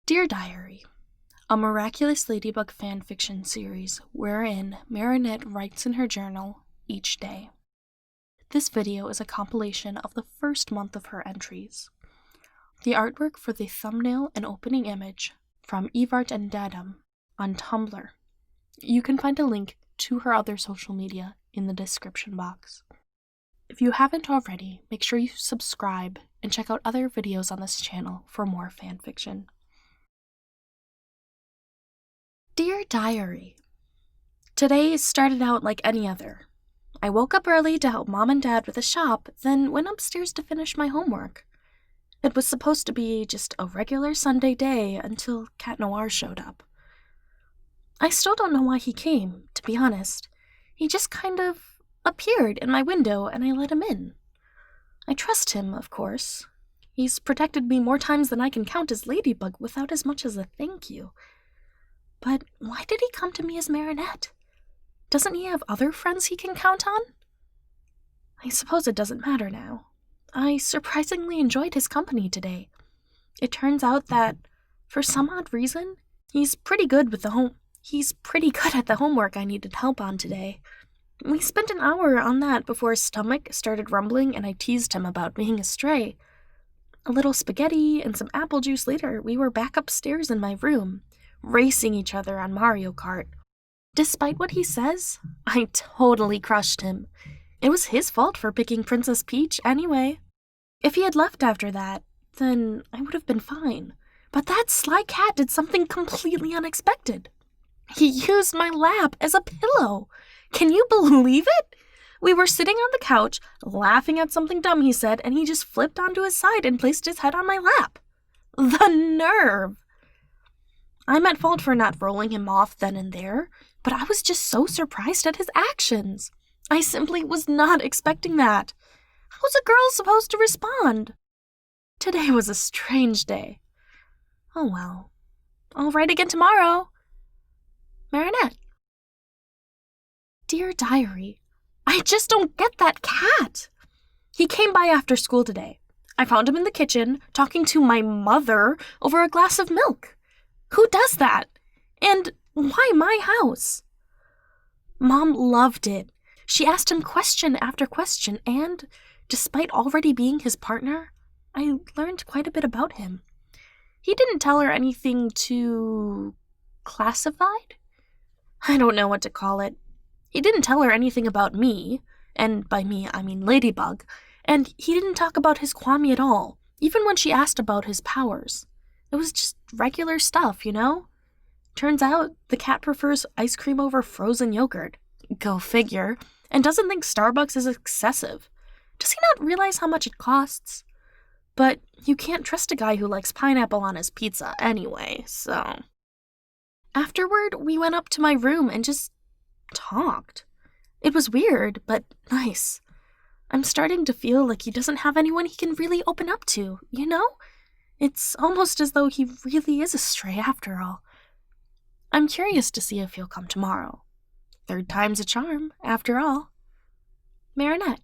Dear Diary, a Miraculous Ladybug Fanfiction series wherein Marinette writes in her journal each day. This video is a compilation of the first month of her entries. The artwork for the thumbnail and opening image from Evart and Dadum on Tumblr. You can find a link to her other social media in the description box. If you haven't already, make sure you subscribe and check out other videos on this channel for more fanfiction. Dear Diary, today started out like any other. I woke up early to help Mom and Dad with the shop, then went upstairs to finish my homework. It was supposed to be just a regular Sunday day until Cat Noir showed up. I still don't know why he came, to be honest. He just kind of appeared in my window and I let him in. I trust him, of course. He's protected me more times than I can count as Ladybug without as much as a thank you. But why did he come to me as Marinette? Doesn't he have other friends he can count on? I suppose it doesn't matter now. I surprisingly enjoyed his company today. It turns out that, for some odd reason, he's pretty good at the homework I needed help on today. We spent an hour on that before his stomach started rumbling and I teased him about being a stray. A little spaghetti and some apple juice later, we were back upstairs in my room, racing each other on Mario Kart. Despite what he says, I totally crushed him. It was his fault for picking Princess Peach anyway. If he had left after that, then I would have been fine. But that sly cat did something completely unexpected. He used my lap as a pillow. Can you believe it? We were sitting on the couch, laughing at something dumb he said, and he just flipped onto his side and placed his head on my lap. The nerve! I'm at fault for not rolling him off then and there, but I was just so surprised at his actions. I simply was not expecting that. How's a girl supposed to respond? Today was a strange day. Oh well. I'll write again tomorrow. Marinette. Dear Diary, I just don't get that cat. He came by after school today. I found him in the kitchen, talking to my mother over a glass of milk. Who does that? And why my house? Mom loved it. She asked him question after question, and, despite already being his partner, I learned quite a bit about him. He didn't tell her anything too classified? I don't know what to call it. He didn't tell her anything about me, and by me I mean Ladybug, and he didn't talk about his Kwami at all, even when she asked about his powers. It was just regular stuff, you know? Turns out the cat prefers ice cream over frozen yogurt. Go figure. And doesn't think Starbucks is excessive. Does he not realize how much it costs? But you can't trust a guy who likes pineapple on his pizza anyway, so. Afterward, we went up to my room and just talked. It was weird, but nice. I'm starting to feel like he doesn't have anyone he can really open up to, you know? It's almost as though he really is a stray after all. I'm curious to see if he'll come tomorrow. Third time's a charm, after all. Marinette.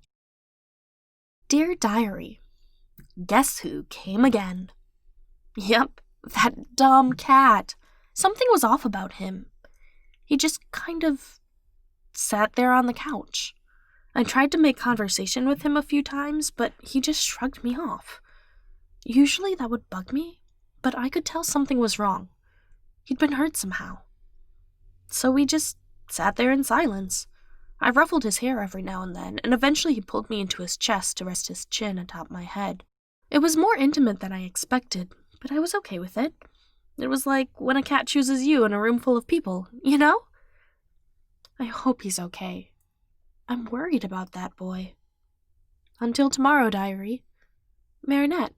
Dear Diary, guess who came again? Yep, that dumb cat. Something was off about him. He just kind of sat there on the couch. I tried to make conversation with him a few times, but he just shrugged me off. Usually that would bug me, but I could tell something was wrong. He'd been hurt somehow. So we just sat there in silence. I ruffled his hair every now and then, and eventually he pulled me into his chest to rest his chin atop my head. It was more intimate than I expected, but I was okay with it. It was like when a cat chooses you in a room full of people, you know? I hope he's okay. I'm worried about that boy. Until tomorrow, Diary. Marinette.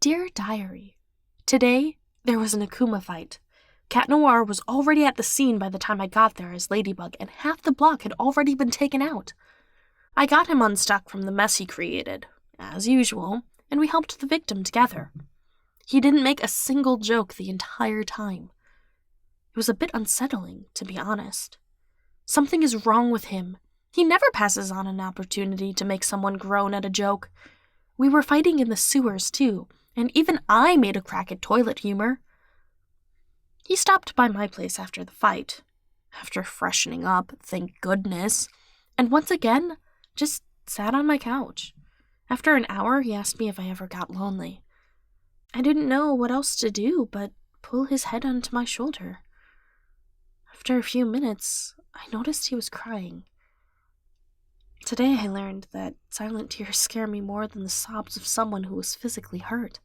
Dear Diary, today there was an Akuma fight. Cat Noir was already at the scene by the time I got there as Ladybug, and half the block had already been taken out. I got him unstuck from the mess he created, as usual, and we helped the victim together. He didn't make a single joke the entire time. It was a bit unsettling, to be honest. Something is wrong with him. He never passes on an opportunity to make someone groan at a joke. We were fighting in the sewers, too, And even I made a crack at toilet humor. He stopped by my place after the fight. After freshening up, thank goodness. And once again, just sat on my couch. After an hour, he asked me if I ever got lonely. I didn't know what else to do but pull his head onto my shoulder. After a few minutes, I noticed he was crying. Today I learned that silent tears scare me more than the sobs of someone who was physically hurt.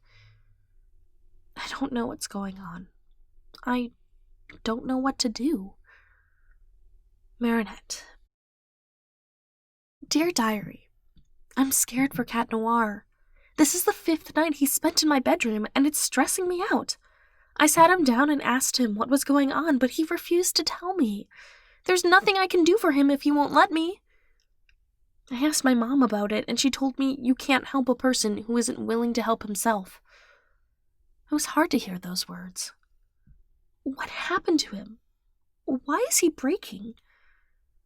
I don't know what's going on. I don't know what to do. Marinette. Dear Diary, I'm scared for Cat Noir. This is the 5th night he spent in my bedroom, and it's stressing me out. I sat him down and asked him what was going on, but he refused to tell me. There's nothing I can do for him if he won't let me. I asked my mom about it, and she told me you can't help a person who isn't willing to help himself. It was hard to hear those words. What happened to him? Why is he breaking?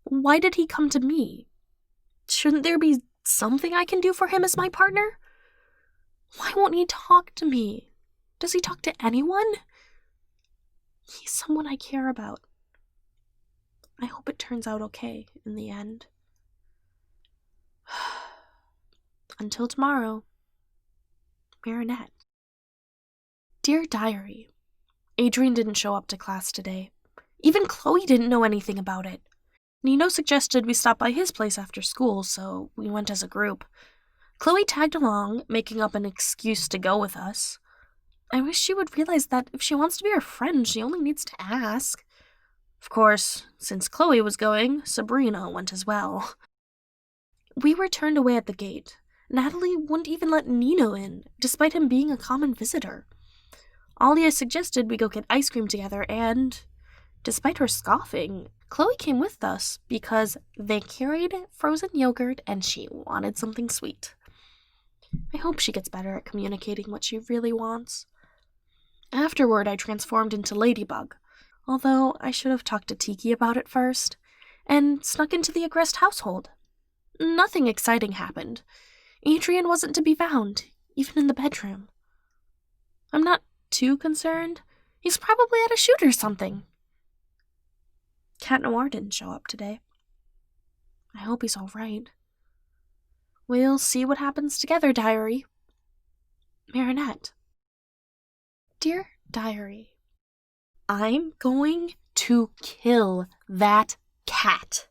Why did he come to me? Shouldn't there be something I can do for him as my partner? Why won't he talk to me? Does he talk to anyone? He's someone I care about. I hope it turns out okay in the end. Until tomorrow, Marinette. Dear Diary, Adrian didn't show up to class today. Even Chloe didn't know anything about it. Nino suggested we stop by his place after school, so we went as a group. Chloe tagged along, making up an excuse to go with us. I wish she would realize that if she wants to be our friend, she only needs to ask. Of course, since Chloe was going, Sabrina went as well. We were turned away at the gate. Natalie wouldn't even let Nino in, despite him being a common visitor. Alia suggested we go get ice cream together, and, despite her scoffing, Chloe came with us because they carried frozen yogurt and she wanted something sweet. I hope she gets better at communicating what she really wants. Afterward, I transformed into Ladybug, although I should have talked to Tiki about it first, and snuck into the Agrest household. Nothing exciting happened. Adrian wasn't to be found, even in the bedroom. I'm not too concerned. He's probably at a shoot or something. Cat Noir didn't show up today. I hope he's all right. We'll see what happens together, Diary. Marinette. Dear Diary, I'm going to kill that cat.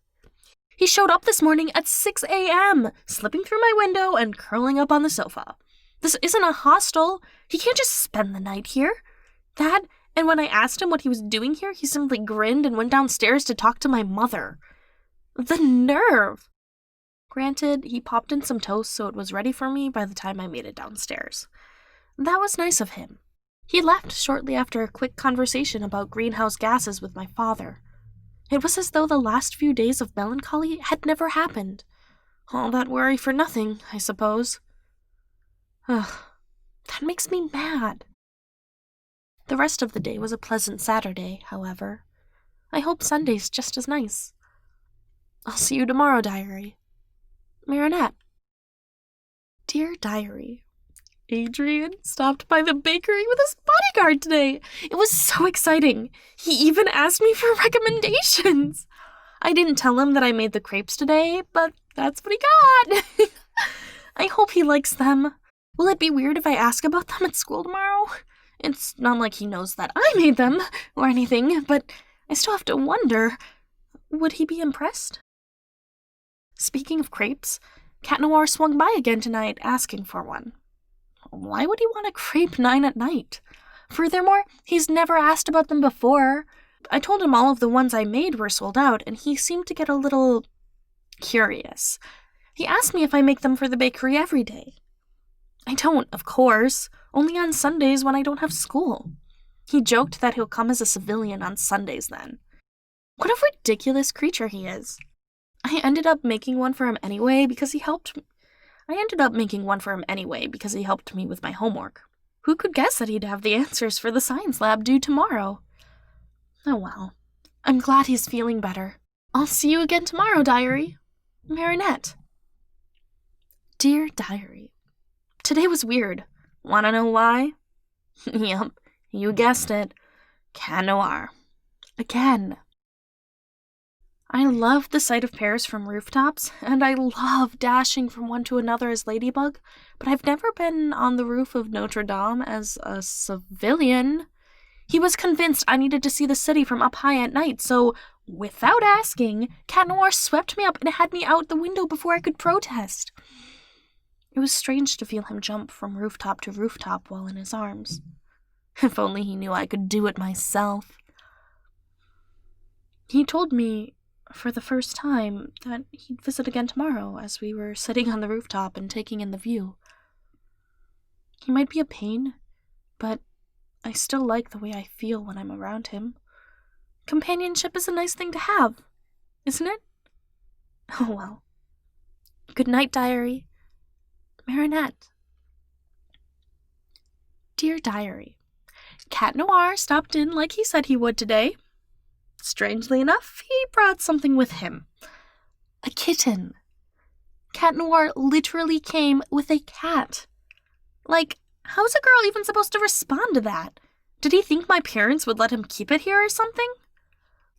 He showed up this morning at 6 a.m., slipping through my window and curling up on the sofa. This isn't a hostel. He can't just spend the night here. That, and when I asked him what he was doing here, he simply grinned and went downstairs to talk to my mother. The nerve! Granted, he popped in some toast so it was ready for me by the time I made it downstairs. That was nice of him. He left shortly after a quick conversation about greenhouse gases with my father. It was as though the last few days of melancholy had never happened. All that worry for nothing, I suppose. Ugh, that makes me mad. The rest of the day was a pleasant Saturday, however. I hope Sunday's just as nice. I'll see you tomorrow, Diary. Marinette. Dear Diary, Adrian stopped by the bakery with his bodyguard today. It was so exciting. He even asked me for recommendations. I didn't tell him that I made the crepes today, but that's what he got. I hope he likes them. Will it be weird if I ask about them at school tomorrow? It's not like he knows that I made them or anything, but I still have to wonder, would he be impressed? Speaking of crepes, Cat Noir swung by again tonight asking for one. Why would he want a crepe 9 at night? Furthermore, he's never asked about them before. I told him all of the ones I made were sold out, and he seemed to get a little curious. He asked me if I make them for the bakery every day. I don't, of course, only on Sundays when I don't have school. He joked that he'll come as a civilian on Sundays then. What a ridiculous creature he is. I ended up making one for him anyway because he helped me with my homework. Who could guess that he'd have the answers for the science lab due tomorrow? Oh well. I'm glad he's feeling better. I'll see you again tomorrow, Diary. Marinette. Dear Diary, today was weird. Wanna know why? Yep, you guessed it. Cat Noir. Again. I love the sight of Paris from rooftops, and I love dashing from one to another as Ladybug, but I've never been on the roof of Notre Dame as a civilian. He was convinced I needed to see the city from up high at night, so, without asking, Cat Noir swept me up and had me out the window before I could protest. It was strange to feel him jump from rooftop to rooftop while in his arms. If only he knew I could do it myself. He told me, for the first time, that he'd visit again tomorrow as we were sitting on the rooftop and taking in the view. He might be a pain, but I still like the way I feel when I'm around him. Companionship is a nice thing to have, isn't it? Oh well. Good night, diary. Marinette. Dear Diary, Cat Noir stopped in like he said he would today. Strangely enough, he brought something with him. A kitten. Cat Noir literally came with a cat. Like, how's a girl even supposed to respond to that? Did he think my parents would let him keep it here or something?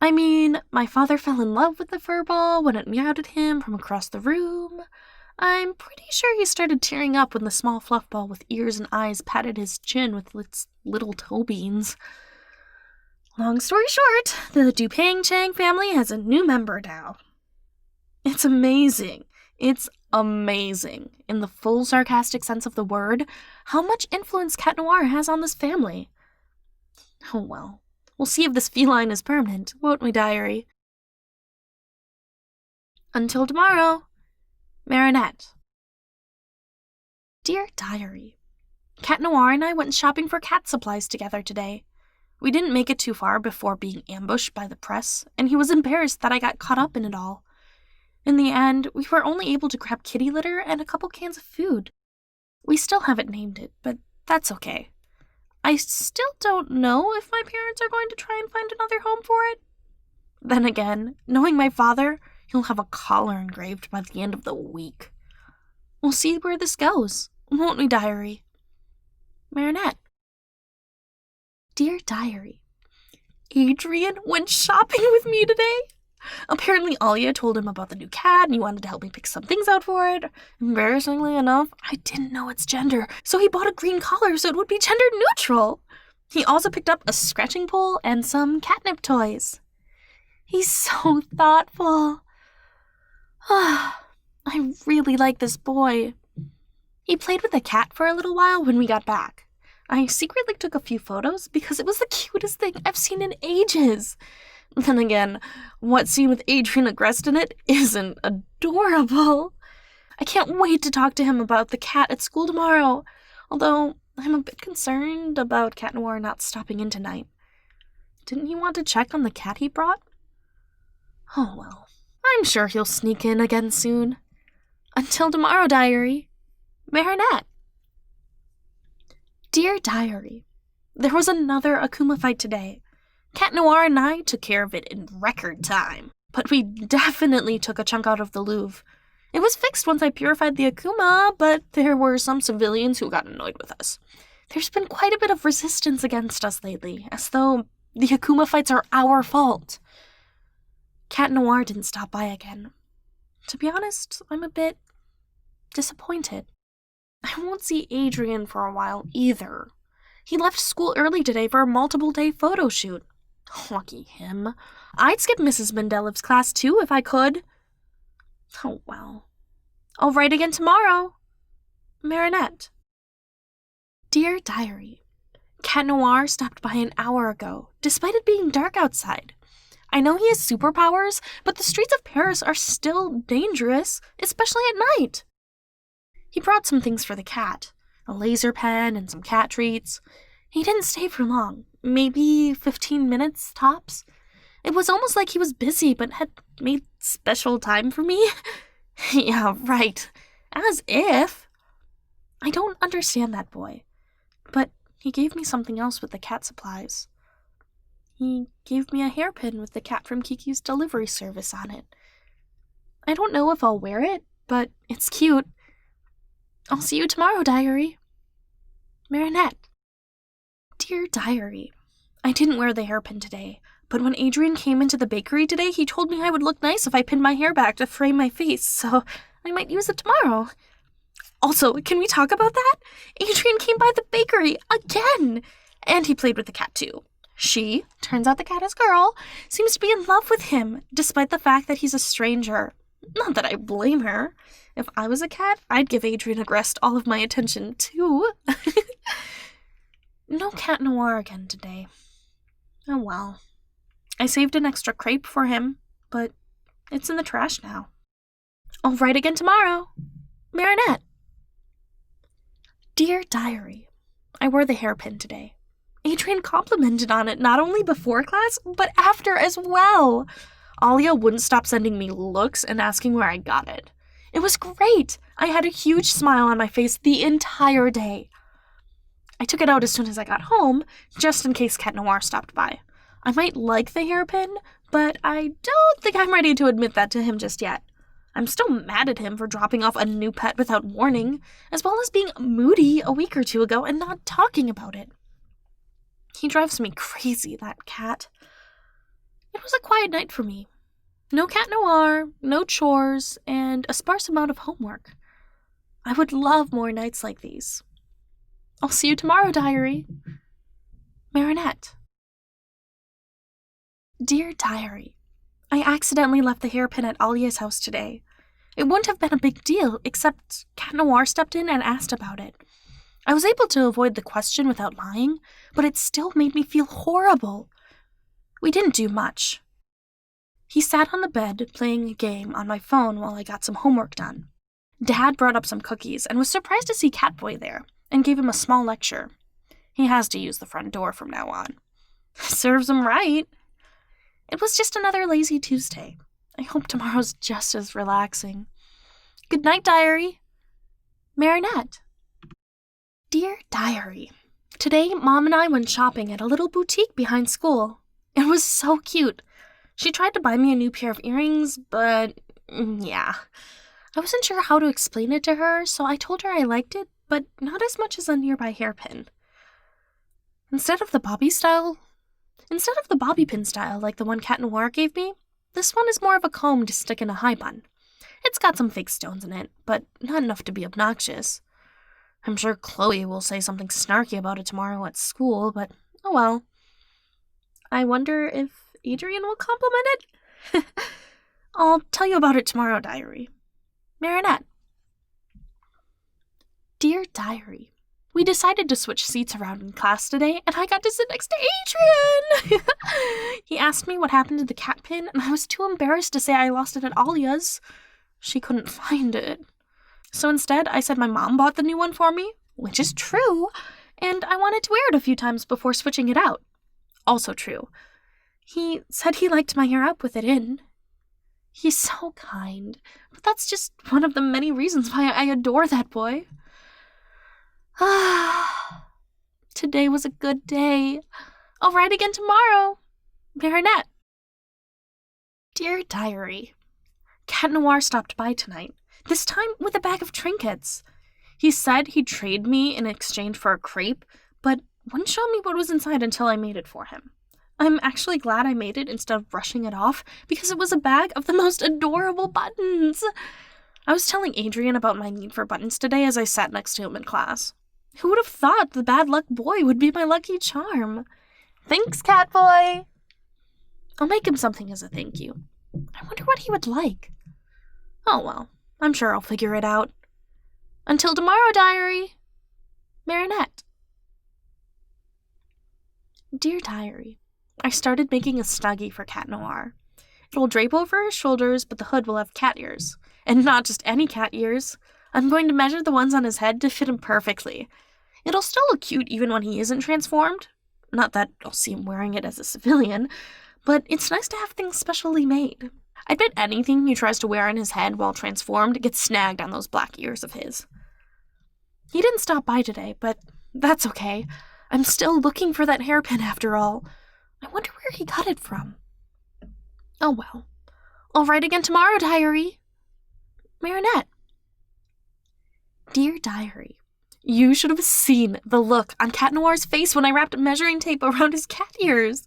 I mean, my father fell in love with the furball when it meowed at him from across the room. I'm pretty sure he started tearing up when the small fluff ball with ears and eyes patted his chin with its little toe beans. Long story short, the Dupang Chang family has a new member now. It's amazing. It's amazing, in the full sarcastic sense of the word, how much influence Cat Noir has on this family. Oh well, we'll see if this feline is permanent, won't we, diary? Until tomorrow, Marinette. Dear Diary, Cat Noir and I went shopping for cat supplies together today. We didn't make it too far before being ambushed by the press, and he was embarrassed that I got caught up in it all. In the end, we were only able to grab kitty litter and a couple cans of food. We still haven't named it, but that's okay. I still don't know if my parents are going to try and find another home for it. Then again, knowing my father, he'll have a collar engraved by the end of the week. We'll see where this goes, won't we, diary? Marinette. Dear Diary, Adrian went shopping with me today. Apparently Alia told him about the new cat and he wanted to help me pick some things out for it. Embarrassingly enough, I didn't know its gender, so he bought a green collar so it would be gender neutral. He also picked up a scratching pole and some catnip toys. He's so thoughtful. I really like this boy. He played with the cat for a little while when we got back. I secretly took a few photos because it was the cutest thing I've seen in ages. Then again, what scene with Adrian aggressed in it isn't adorable? I can't wait to talk to him about the cat at school tomorrow, although I'm a bit concerned about Cat Noir not stopping in tonight. Didn't he want to check on the cat he brought? Oh well, I'm sure he'll sneak in again soon. Until tomorrow, diary. Marinette. Dear Diary, there was another Akuma fight today. Cat Noir and I took care of it in record time, but we definitely took a chunk out of the Louvre. It was fixed once I purified the Akuma, but there were some civilians who got annoyed with us. There's been quite a bit of resistance against us lately, as though the Akuma fights are our fault. Cat Noir didn't stop by again. To be honest, I'm a bit disappointed. I won't see Adrian for a while either. He left school early today for a multiple-day photo shoot. Lucky him. I'd skip Mrs. Mendelev's class too if I could. Oh well. I'll write again tomorrow. Marinette. Dear Diary, Cat Noir stopped by an hour ago, despite it being dark outside. I know he has superpowers, but the streets of Paris are still dangerous, especially at night. He brought some things for the cat, a laser pen and some cat treats. He didn't stay for long, maybe 15 minutes tops. It was almost like he was busy but had made special time for me. Yeah, right. As if. I don't understand that boy. But he gave me something else with the cat supplies. He gave me a hairpin with the cat from Kiki's delivery service on it. I don't know if I'll wear it, but it's cute. I'll see you tomorrow, diary. Marinette. Dear Diary, I didn't wear the hairpin today, but when Adrian came into the bakery today, he told me I would look nice if I pinned my hair back to frame my face, so I might use it tomorrow. Also, can we talk about that? Adrian came by the bakery again, and he played with the cat too. She, turns out the cat is girl, seems to be in love with him, despite the fact that he's a stranger. Not that I blame her. If I was a cat, I'd give Adrian Agreste all of my attention too. No Cat Noir again today. Oh well. I saved an extra crepe for him, but it's in the trash now. I'll write again tomorrow. Marinette. Dear Diary, I wore the hairpin today. Adrian complimented on it not only before class, but after as well. Alia wouldn't stop sending me looks and asking where I got it. It was great. I had a huge smile on my face the entire day. I took it out as soon as I got home, just in case Cat Noir stopped by. I might like the hairpin, but I don't think I'm ready to admit that to him just yet. I'm still mad at him for dropping off a new pet without warning, as well as being moody a week or two ago and not talking about it. He drives me crazy, that cat. It was a quiet night for me. No Cat Noir, no chores, and a sparse amount of homework. I would love more nights like these. I'll see you tomorrow, Diary. Marinette. Dear Diary, I accidentally left the hairpin at Alia's house today. It wouldn't have been a big deal, except Cat Noir stepped in and asked about it. I was able to avoid the question without lying, but it still made me feel horrible. We didn't do much. He sat on the bed playing a game on my phone while I got some homework done. Dad brought up some cookies and was surprised to see Catboy there, and gave him a small lecture. He has to use the front door from now on. Serves him right. It was just another lazy Tuesday. I hope tomorrow's just as relaxing. Good night, Diary. Marinette. Dear Diary, today Mom and I went shopping at a little boutique behind school. It was so cute. She tried to buy me a new pair of earrings, but yeah. I wasn't sure how to explain it to her, so I told her I liked it, but not as much as a nearby hairpin. Instead of the bobby pin style like the one Cat Noir gave me, this one is more of a comb to stick in a high bun. It's got some fake stones in it, but not enough to be obnoxious. I'm sure Chloe will say something snarky about it tomorrow at school, but oh well. I wonder if Adrian will compliment it? I'll tell you about it tomorrow, Diary. Marinette. Dear Diary, we decided to switch seats around in class today, and I got to sit next to Adrian! He asked me what happened to the cat pin, and I was too embarrassed to say I lost it at Alia's. She couldn't find it. So instead, I said my mom bought the new one for me, which is true, and I wanted to wear it a few times before switching it out. Also true. He said he liked my hair up with it in. He's so kind, but that's just one of the many reasons why I adore that boy. Today was a good day. I'll write again tomorrow. Marinette. Dear Diary, Cat Noir stopped by tonight, this time with a bag of trinkets. He said he'd trade me in exchange for a crepe, but wouldn't show me what was inside until I made it for him. I'm actually glad I made it instead of brushing it off, because it was a bag of the most adorable buttons. I was telling Adrian about my need for buttons today as I sat next to him in class. Who would have thought the bad luck boy would be my lucky charm? Thanks, Catboy. I'll make him something as a thank you. I wonder what he would like. Oh well, I'm sure I'll figure it out. Until tomorrow, Diary. Marinette. Dear Diary, I started making a snuggie for Cat Noir. It'll drape over his shoulders, but the hood will have cat ears. And not just any cat ears. I'm going to measure the ones on his head to fit him perfectly. It'll still look cute even when he isn't transformed. Not that I'll see him wearing it as a civilian, but it's nice to have things specially made. I bet anything he tries to wear on his head while transformed gets snagged on those black ears of his. He didn't stop by today, but that's okay. I'm still looking for that hairpin after all. I wonder where he got it from. Oh well. I'll write again tomorrow, Diary. Marinette. Dear Diary, You should have seen the look on Cat Noir's face when I wrapped measuring tape around his cat ears.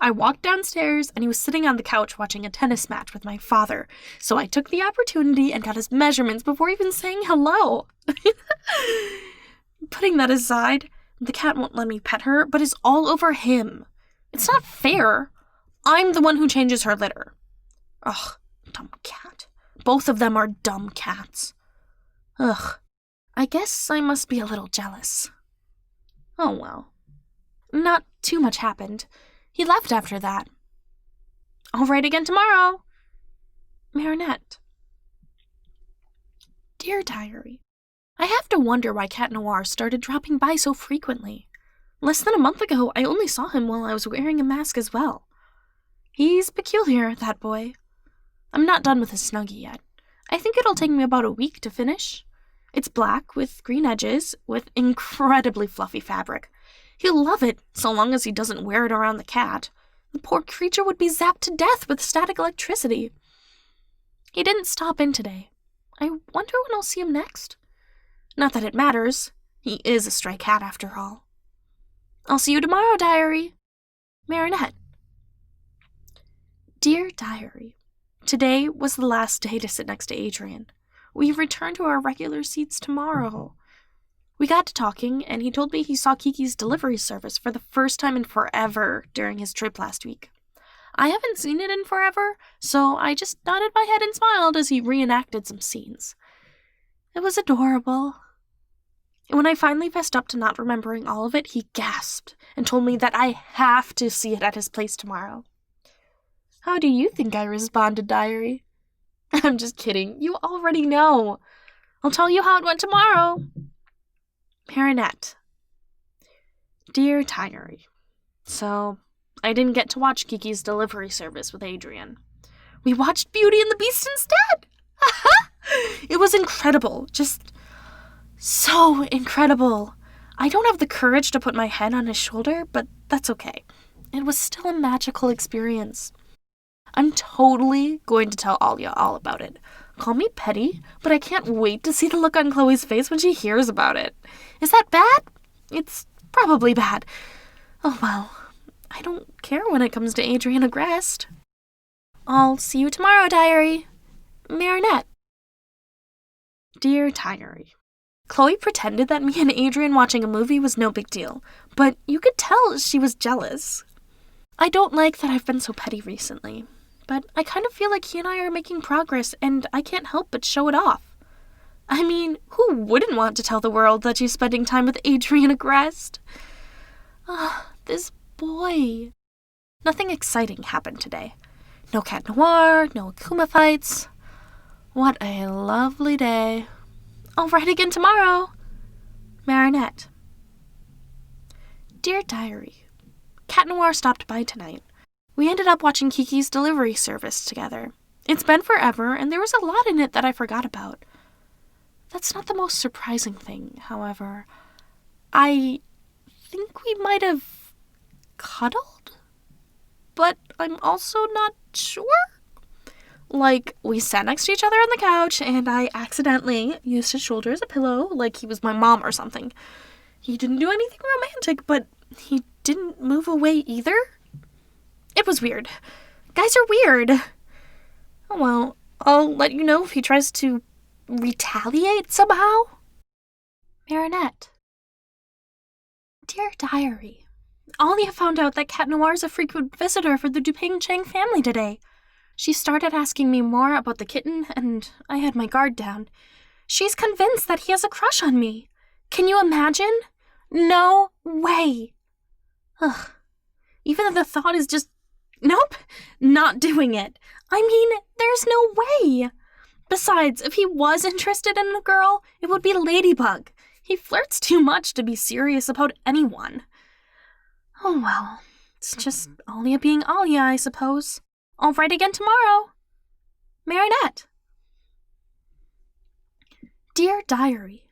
I walked downstairs and he was sitting on the couch watching a tennis match with my father, so I took the opportunity and got his measurements before even saying hello. Putting that aside, the cat won't let me pet her, but is all over him. It's not fair. I'm the one who changes her litter. Ugh, dumb cat. Both of them are dumb cats. Ugh, I guess I must be a little jealous. Oh well. Not too much happened. He left after that. I'll write again tomorrow. Marinette. Dear Diary, I have to wonder why Cat Noir started dropping by so frequently. Less than a month ago, I only saw him while I was wearing a mask as well. He's peculiar, that boy. I'm not done with his Snuggie yet. I think it'll take me about a week to finish. It's black with green edges with incredibly fluffy fabric. He'll love it, so long as he doesn't wear it around the cat. The poor creature would be zapped to death with static electricity. He didn't stop in today. I wonder when I'll see him next. Not that it matters. He is a stray cat after all. I'll see you tomorrow, Diary. Marinette. Dear Diary, today was the last day to sit next to Adrian. We return to our regular seats tomorrow. We got to talking, and he told me he saw Kiki's delivery service for the first time in forever during his trip last week. I haven't seen it in forever, so I just nodded my head and smiled as he reenacted some scenes. It was adorable. When I finally fessed up to not remembering all of it, he gasped and told me that I have to see it at his place tomorrow. How do you think I responded, Diary? I'm just kidding. You already know. I'll tell you how it went tomorrow. Marinette. Dear Diary, so I didn't get to watch Kiki's delivery service with Adrian. We watched Beauty and the Beast instead. It was incredible. Just so incredible. I don't have the courage to put my head on his shoulder, but that's okay. It was still a magical experience. I'm totally going to tell Alia all about it. Call me petty, but I can't wait to see the look on Chloe's face when she hears about it. Is that bad? It's probably bad. Oh well, I don't care when it comes to Adrian Agreste. I'll see you tomorrow, Diary. Marinette. Dear Diary, Chloe pretended that me and Adrian watching a movie was no big deal, but you could tell she was jealous. I don't like that I've been so petty recently, but I kind of feel like he and I are making progress and I can't help but show it off. I mean, who wouldn't want to tell the world that she's spending time with Adrian Agreste? This boy. Nothing exciting happened today. No Cat Noir, no Akuma fights. What a lovely day. I'll write again tomorrow. Marinette. Dear Diary, Cat Noir stopped by tonight. We ended up watching Kiki's delivery service together. It's been forever, and there was a lot in it that I forgot about. That's not the most surprising thing, however. I think we might have cuddled, but I'm also not sure. Like, we sat next to each other on the couch, and I accidentally used his shoulder as a pillow, like he was my mom or something. He didn't do anything romantic, but he didn't move away either. It was weird. Guys are weird. Oh well, I'll let you know if he tries to retaliate somehow. Marinette. Dear Diary, Alia found out that Cat Noir is a frequent visitor for the Duping Chang family today. She started asking me more about the kitten, and I had my guard down. She's convinced that he has a crush on me. Can you imagine? No way. Ugh. Even the thought is just, nope, not doing it. I mean, there's no way. Besides, if he was interested in a girl, it would be Ladybug. He flirts too much to be serious about anyone. Oh well, it's just Alia being Alia, I suppose. I'll write again tomorrow. Marinette. Dear Diary,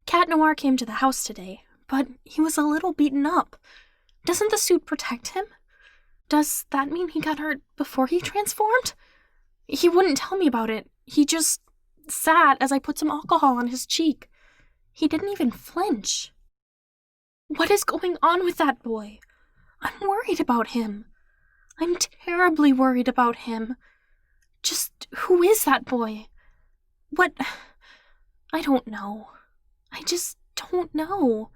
Cat Noir came to the house today, but he was a little beaten up. Doesn't the suit protect him? Does that mean he got hurt before he transformed? He wouldn't tell me about it. He just sat as I put some alcohol on his cheek. He didn't even flinch. What is going on with that boy? I'm worried about him. I'm terribly worried about him. Just who is that boy? What? I don't know. I just don't know.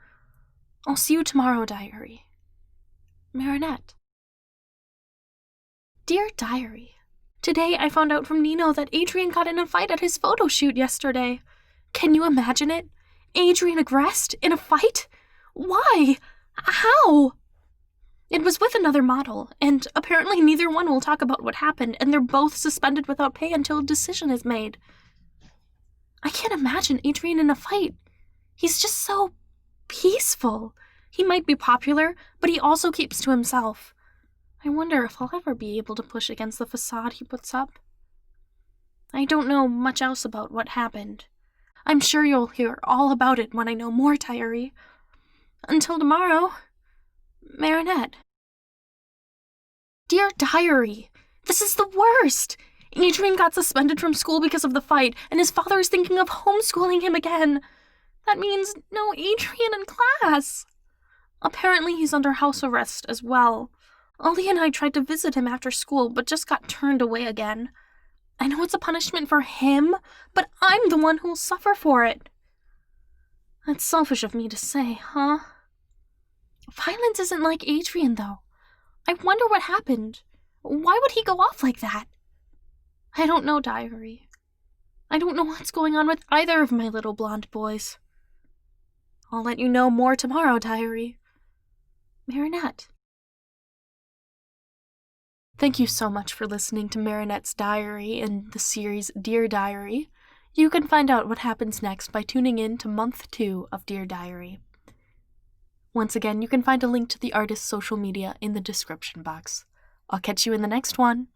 I'll see you tomorrow, diary. Marinette. Dear Diary, today I found out from Nino that Adrian got in a fight at his photo shoot yesterday. Can you imagine it? Adrian aggressed in a fight? Why? How? It was with another model, and apparently neither one will talk about what happened, and they're both suspended without pay until a decision is made. I can't imagine Adrian in a fight. He's just so peaceful. He might be popular, but he also keeps to himself. I wonder if I'll ever be able to push against the facade he puts up. I don't know much else about what happened. I'm sure you'll hear all about it when I know more, diary. Until tomorrow, Marinette. Dear Diary, this is the worst! Adrian got suspended from school because of the fight, and his father is thinking of homeschooling him again. That means no Adrian in class. Apparently he's under house arrest as well. Ollie and I tried to visit him after school, but just got turned away again. I know it's a punishment for him, but I'm the one who'll suffer for it. That's selfish of me to say, huh? Violence isn't like Adrian, though. I wonder what happened. Why would he go off like that? I don't know, diary. I don't know what's going on with either of my little blonde boys. I'll let you know more tomorrow, diary. Marinette. Thank you so much for listening to Marinette's diary in the series Dear Diary. You can find out what happens next by tuning in to month 2 of Dear Diary. Once again, you can find a link to the artist's social media in the description box. I'll catch you in the next one.